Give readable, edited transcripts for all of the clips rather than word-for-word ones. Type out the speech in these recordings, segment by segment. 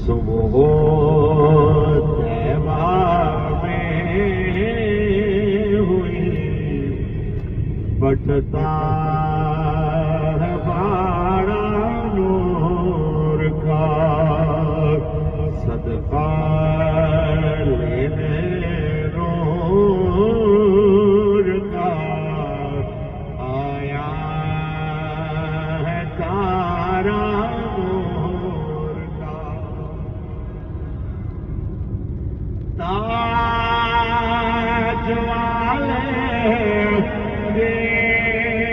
صبح طیبہ میں ہوئی بٹتا ہے باڑا نور کا صدقہ لینے نور کا آیا ہے تارا نور کا تاج والے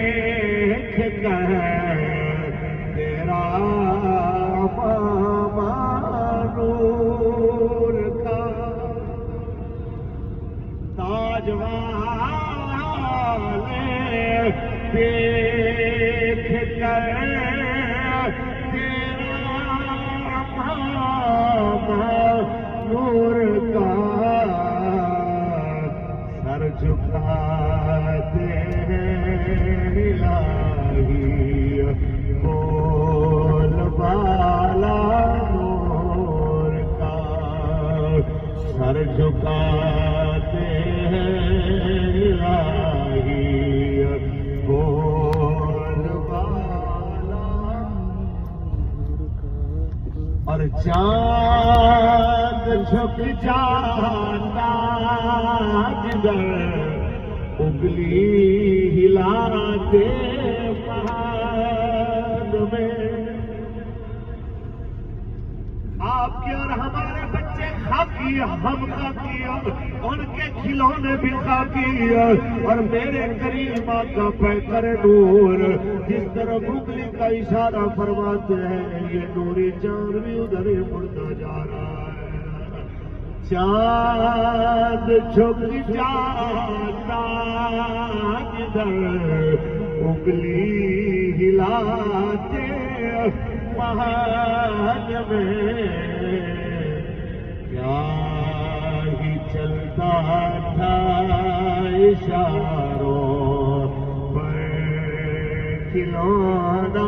دیکھ کر تیرا ماما نور کا تاج والے دیکھ کر تیرا ماما نور کا سر جھکاتے ہیں الہی بول بالا نور کا سر جھکاتے ہیں الہی بول بالا اور چاند جھک جاتا جدھر انگلی ہلاتے پہاڑ میں آپ کے اور ہمارے بچے خاکی ہم خاکی ان کے کھلونے بھی خاکی اور میرے کریم آقا پیکر نور جس طرح انگلی کا اشارہ فرماتے ہیں یہ نوری چاند بھی ادھر ہی مڑتا جا رہا ہے چاند جھک جاتا جدھر انگلی ہلاتے پہاڑ میں کیا ہی چلتا تھا اشاروں پر کھلونا